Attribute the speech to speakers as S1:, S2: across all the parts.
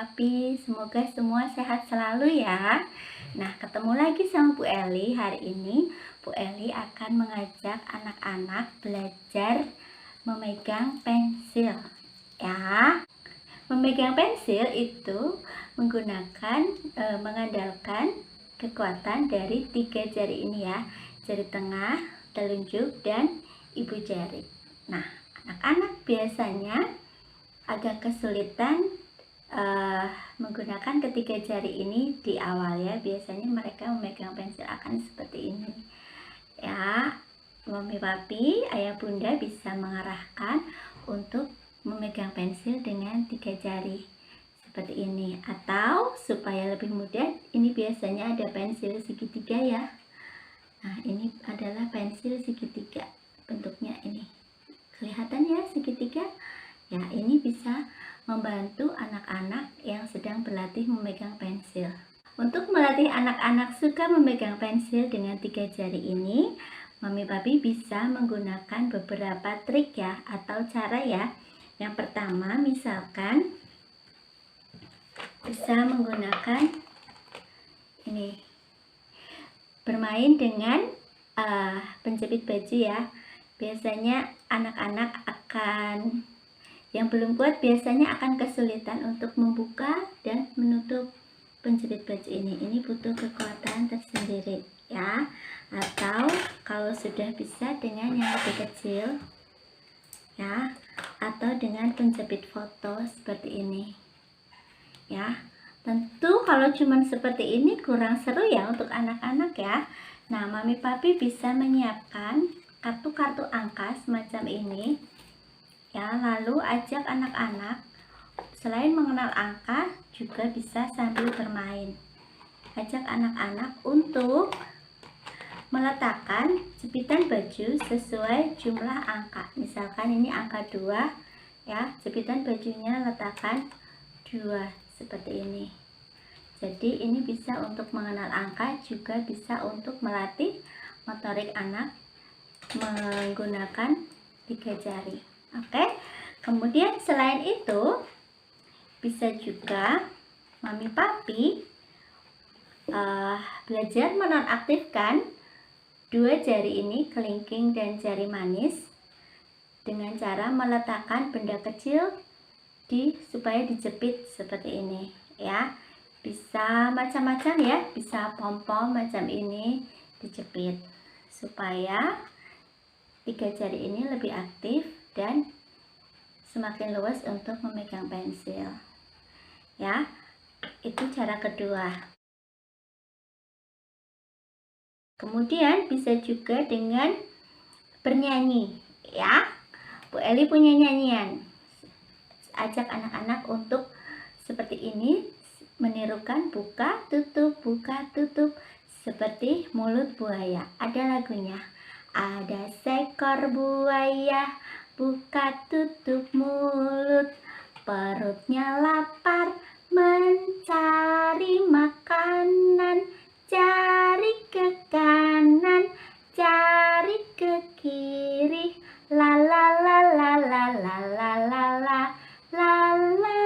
S1: Papi, semoga semua sehat selalu ya. Nah, ketemu lagi sama Bu Eli. Hari ini Bu Eli akan mengajak anak-anak belajar memegang pensil ya. Memegang pensil itu mengandalkan kekuatan dari 3 jari ini ya. Jari tengah, telunjuk, dan ibu jari. Nah, anak-anak biasanya agak kesulitan menggunakan ketiga jari ini di awal ya. Biasanya mereka memegang pensil akan seperti ini ya. Mami papi, ayah bunda bisa mengarahkan untuk memegang pensil dengan 3 jari seperti ini, atau supaya lebih mudah, ini biasanya ada pensil segitiga ya. Nah, ini adalah pensil segitiga, bentuknya ini kelihatan ya, segitiga ya. Ini bisa membantu anak-anak yang sedang berlatih memegang pensil. Untuk melatih anak-anak suka memegang pensil dengan 3 jari ini, Mami Papi bisa menggunakan beberapa trik ya, atau cara ya. Yang pertama, misalkan bisa menggunakan ini, bermain dengan penjepit baju ya. Biasanya anak-anak yang belum kuat biasanya akan kesulitan untuk membuka dan menutup penjepit baju ini. Ini butuh kekuatan tersendiri ya. Atau kalau sudah bisa dengan yang lebih kecil ya, atau dengan penjepit foto seperti ini ya. Tentu kalau cuman seperti ini kurang seru ya untuk anak-anak ya. Nah, Mami Papi bisa menyiapkan kartu-kartu angka semacam ini ya. Lalu ajak anak-anak, selain mengenal angka juga bisa sambil bermain. Ajak anak-anak untuk meletakkan jepitan baju sesuai jumlah angka. Misalkan ini angka 2 ya, jepitan bajunya letakkan 2 seperti ini. Jadi ini bisa untuk mengenal angka, juga bisa untuk melatih motorik anak menggunakan 3 jari. Oke. Kemudian selain itu bisa juga Mami Papi belajar menonaktifkan 2 jari ini, kelingking dan jari manis, dengan cara meletakkan benda kecil supaya dijepit seperti ini ya. Bisa macam-macam ya, bisa pom-pom macam ini dijepit supaya 3 jari ini lebih aktif dan semakin luas untuk memegang pensil ya. Itu cara kedua. Kemudian bisa juga dengan bernyanyi ya. Bu Eli punya nyanyian. Ajak anak-anak untuk seperti ini, menirukan buka tutup seperti mulut buaya. Ada lagunya. Ada seekor buaya buka tutup mulut, perutnya lapar mencari makanan, cari ke kanan, cari ke kiri, la la la la la la la la la la la,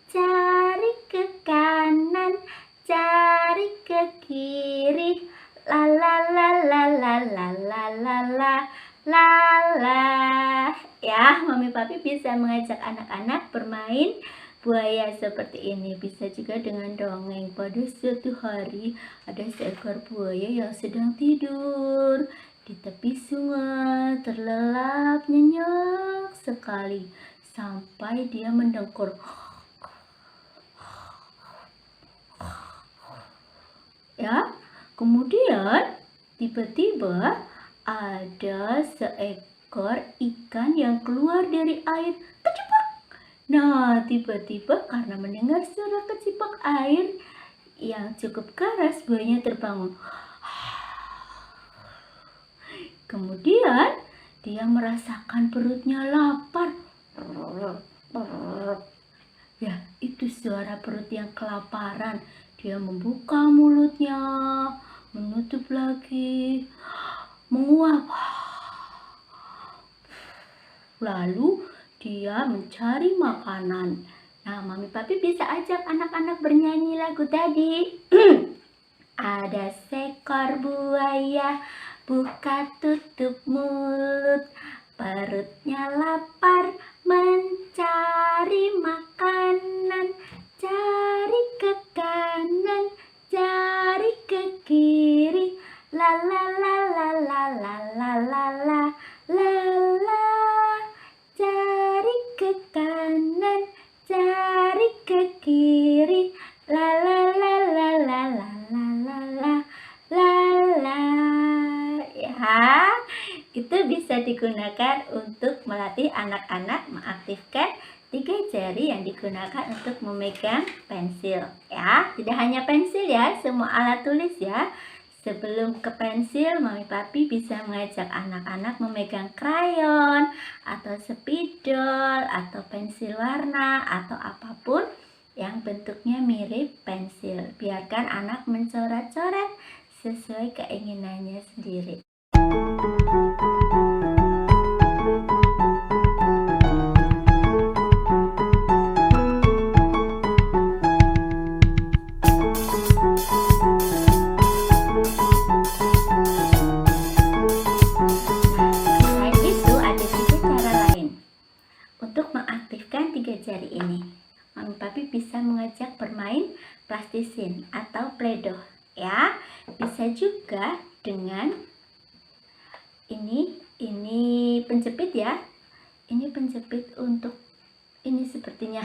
S1: cari ke kanan, cari ke kiri, la la la la la la la la la la la ya. Mami Papi bisa mengajak anak-anak bermain buaya seperti ini. Bisa juga dengan dongeng. Pada suatu hari ada seekor buaya yang sedang tidur di tepi sungai, terlelap nyenyak sekali sampai dia mendengkur ya. Kemudian tiba-tiba ada seekor ikan yang keluar dari air. Kecipak. Nah, tiba-tiba karena mendengar suara kecipak air yang cukup keras, buayanya terbangun. Kemudian dia merasakan perutnya lapar. Ya, itu suara perut yang kelaparan. Dia membuka mulutnya, menutup lagi, menguap. Lalu dia mencari makanan. Nah, Mami Papi bisa ajak anak-anak bernyanyi lagu tadi. Ada seekor buaya, buka tutup mulut, perutnya lapar, mencari makanan, cari ke kanan, cari ke kiri, la la la la la la la la la la la, cari ke kanan, cari ke kiri, la la la la la la la la la la. Ya, itu bisa digunakan untuk melatih anak-anak mengaktifkan 3 jari yang digunakan untuk memegang pensil. Ya, tidak hanya pensil ya, semua alat tulis ya. Sebelum ke pensil, Mami Papi bisa mengajak anak-anak memegang krayon, atau spidol, atau pensil warna, atau apapun yang bentuknya mirip pensil. Biarkan anak mencoret-coret sesuai keinginannya sendiri. Selain itu, ada juga cara lain untuk mengaktifkan 3 jari ini. Mami Papi bisa mengajak bermain plastisin atau play-doh ya. Bisa juga dengan ini penjepit ya. Ini penjepit untuk ini sepertinya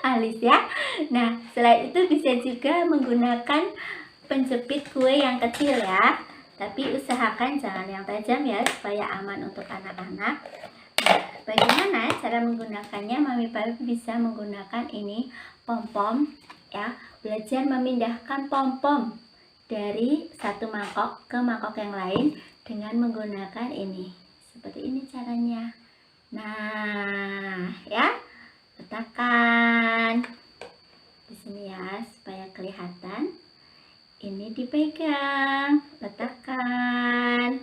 S1: alis ya. Nah, selain itu bisa juga menggunakan penjepit kue yang kecil ya. Tapi usahakan jangan yang tajam ya, supaya aman untuk anak-anak. Nah, bagaimana cara menggunakannya? Mami Papi bisa menggunakan ini pom-pom ya. Belajar memindahkan pom-pom dari satu mangkok ke mangkok yang lain dengan menggunakan ini. Seperti ini caranya. Nah, ya. Letakkan di sini ya supaya kelihatan. Ini dipegang, letakkan.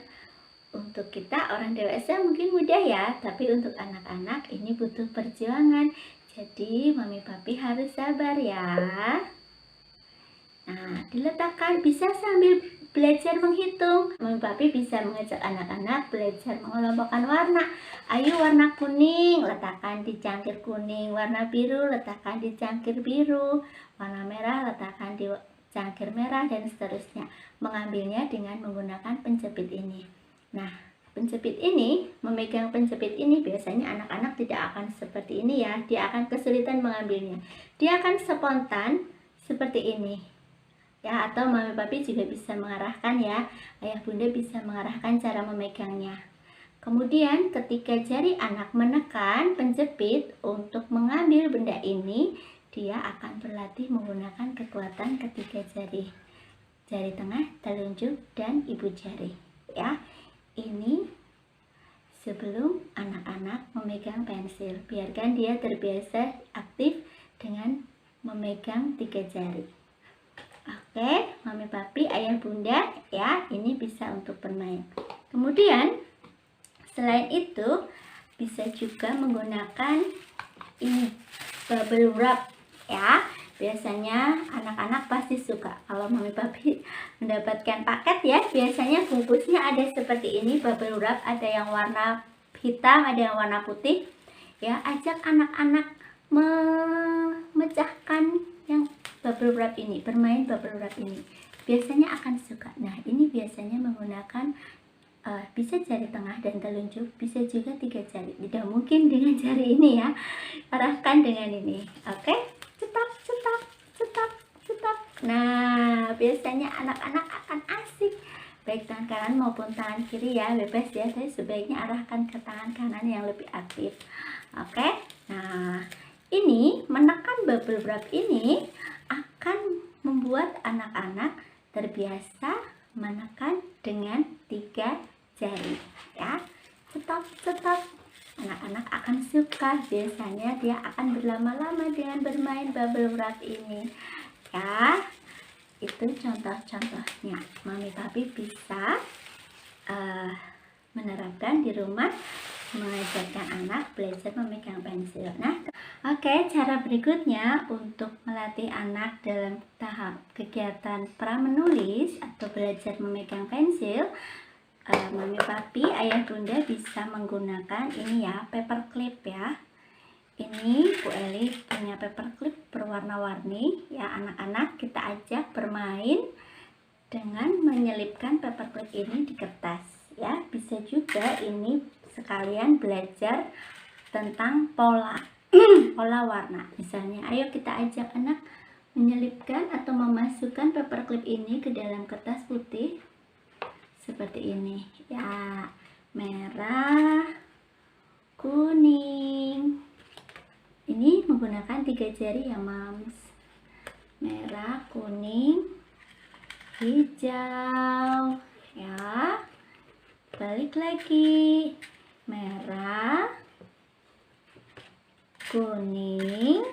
S1: Untuk kita orang dewasa mungkin mudah ya, tapi untuk anak-anak ini butuh perjuangan. Jadi Mami Papi harus sabar ya. Nah, diletakkan, bisa sambil belajar menghitung. Mami Papi bisa mengajak anak-anak belajar mengelompokkan warna. Ayo warna kuning, letakkan di cangkir kuning. Warna biru, letakkan di cangkir biru. Warna merah, letakkan di cangkir merah, dan seterusnya. Mengambilnya dengan menggunakan penjepit ini. Nah, penjepit ini, memegang penjepit ini biasanya anak-anak tidak akan seperti ini ya. Dia akan kesulitan mengambilnya. Dia akan spontan seperti ini. Ya, atau Mami Papi juga bisa mengarahkan ya. Ayah Bunda bisa mengarahkan cara memegangnya. Kemudian ketika jari anak menekan penjepit untuk mengambil benda ini, dia akan berlatih menggunakan kekuatan ketiga jari. Jari tengah, telunjuk, dan ibu jari. Ya, ini sebelum anak-anak memegang pensil. Biarkan dia terbiasa aktif dengan memegang 3 jari. Oke, Mami Papi, Ayah Bunda, ya, ini bisa untuk bermain. Kemudian, selain itu, bisa juga menggunakan ini, bubble wrap, ya. Biasanya anak-anak pasti suka kalau Mami Papi mendapatkan paket ya. Biasanya bungkusnya ada seperti ini, bubble wrap, ada yang warna hitam, ada yang warna putih. Ya, ajak anak-anak memecahkan yang bubble wrap ini, bermain bubble wrap ini. Biasanya akan suka. Nah, ini biasanya menggunakan bisa jari tengah dan telunjuk, bisa juga 3 jari. Tidak mungkin dengan jari ini ya. Arahkan dengan ini. Oke? Cetak, cetak, cetak, cetak. Nah, biasanya anak-anak akan asik. Baik tangan kanan maupun tangan kiri ya, bebas ya. Tapi sebaiknya arahkan ke tangan kanan yang lebih aktif. Oke? Nah, ini menekan bubble wrap ini akan membuat anak-anak terbiasa menekan dengan 3 jari ya. Stop, stop. Anak-anak akan suka, biasanya dia akan berlama-lama dengan bermain bubble wrap ini ya. Itu contoh-contohnya. Mami Papi bisa menerapkan di rumah mengajarkan anak belajar memegang pensil. Nah, oke, cara berikutnya untuk melatih anak dalam tahap kegiatan pra-menulis atau belajar memegang pensil, mami papi, ayah bunda bisa menggunakan ini ya, paperclip ya. Ini Bu Eli punya paperclip berwarna-warni ya. Anak-anak kita ajak bermain dengan menyelipkan paperclip ini di kertas ya. Bisa juga ini sekalian belajar tentang pola pola warna. Misalnya, ayo kita ajak anak menyelipkan atau memasukkan paperclip ini ke dalam kertas putih seperti ini ya. Merah, kuning. Ini menggunakan 3 jari ya, Mams. Merah, kuning, hijau ya. Balik lagi. Merah, kuning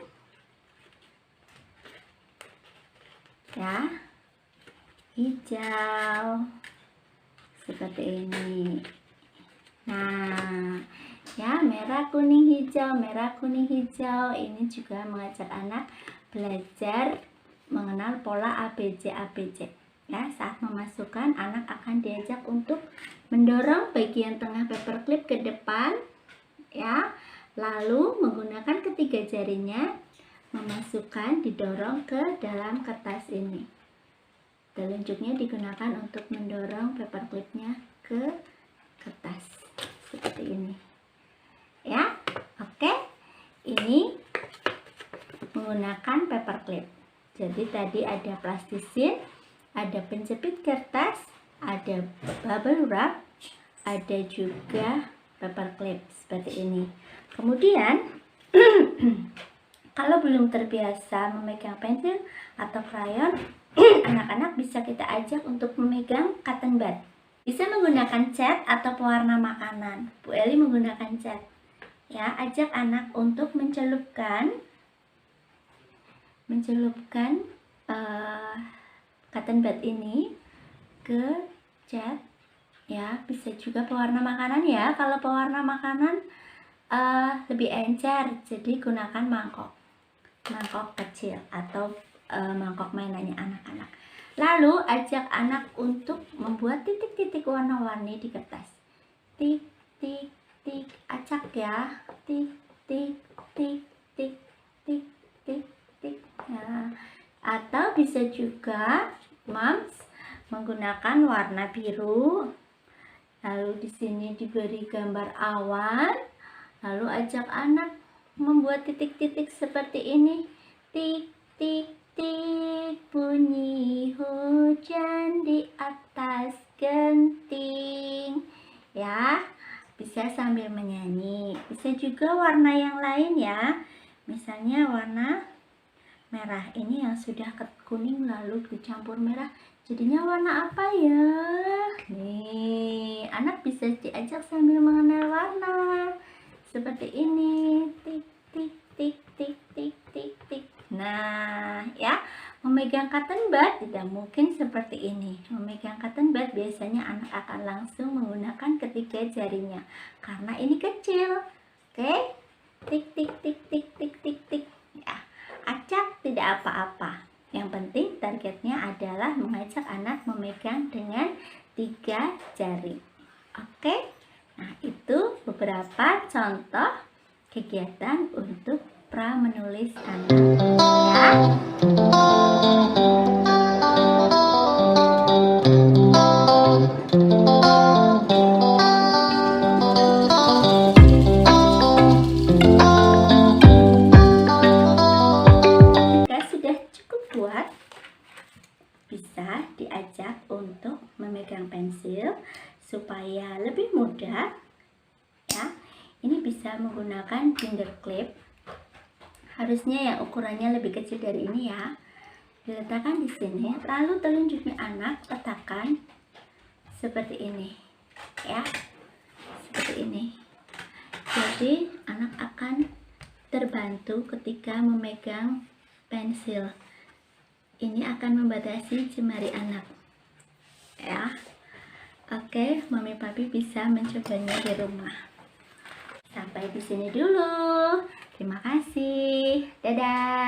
S1: ya, hijau seperti ini. Nah ya, merah kuning hijau, merah kuning hijau. Ini juga mengajak anak belajar mengenal pola ABC ya. Saat memasukkan, anak akan diajak untuk mendorong bagian tengah paperclip ke depan ya, lalu menggunakan ketiga jarinya memasukkan, didorong ke dalam kertas ini. Telunjuknya digunakan untuk mendorong paperclipnya ke kertas seperti ini ya. Oke, ini menggunakan paperclip. Jadi tadi ada plastisin, ada penjepit kertas, ada bubble wrap, ada juga paperclip seperti ini. Kemudian kalau belum terbiasa memegang pensil atau krayon, anak-anak bisa kita ajak untuk memegang cotton bud. Bisa menggunakan cat atau pewarna makanan. Bu Eli menggunakan cat ya. Ajak anak untuk mencelupkan cotton bud ini ke cat ya. Bisa juga pewarna makanan ya. Kalau pewarna makanan lebih encer, jadi gunakan mangkok kecil atau mangkok mainannya anak-anak. Lalu ajak anak untuk membuat titik-titik warna-warni di kertas. Tik tik tik, acak ya. Tik tik tik tik tik tik tik. Nah, atau bisa juga Mams menggunakan warna biru. Lalu di sini diberi gambar awan. Lalu ajak anak membuat titik-titik seperti ini. Tik tik tik, bunyi hujan di atas genting ya. Bisa sambil menyanyi. Bisa juga warna yang lain ya. Misalnya warna merah ini yang sudah kuning lalu dicampur merah, jadinya warna apa ya? Nih, anak bisa diajak sambil mengenal warna seperti ini. Tik tik tik tik tik tik tik. Nah ya, memegang cotton bud tidak mungkin seperti ini. Memegang cotton bud biasanya anak akan langsung menggunakan ketiga jarinya karena ini kecil. Oke, tik tik tik tik tik tik tik ya. Acak tidak apa-apa. Yang penting targetnya adalah mengajak anak memegang dengan 3 jari. Oke, nah itu beberapa contoh kegiatan untuk pra-menulis anak ya. Jika sudah cukup kuat, bisa diajak untuk memegang pensil supaya lebih mudah ya. Ini bisa menggunakan finger clip. Harusnya yang ukurannya lebih kecil dari ini ya. Diletakkan di sini, lalu telunjuknya anak letakkan seperti ini ya. Seperti ini. Jadi anak akan terbantu ketika memegang pensil. Ini akan membatasi jemari anak ya. Oke, mami papi bisa mencobanya di rumah. Sampai di sini dulu. Terima kasih. Dadah.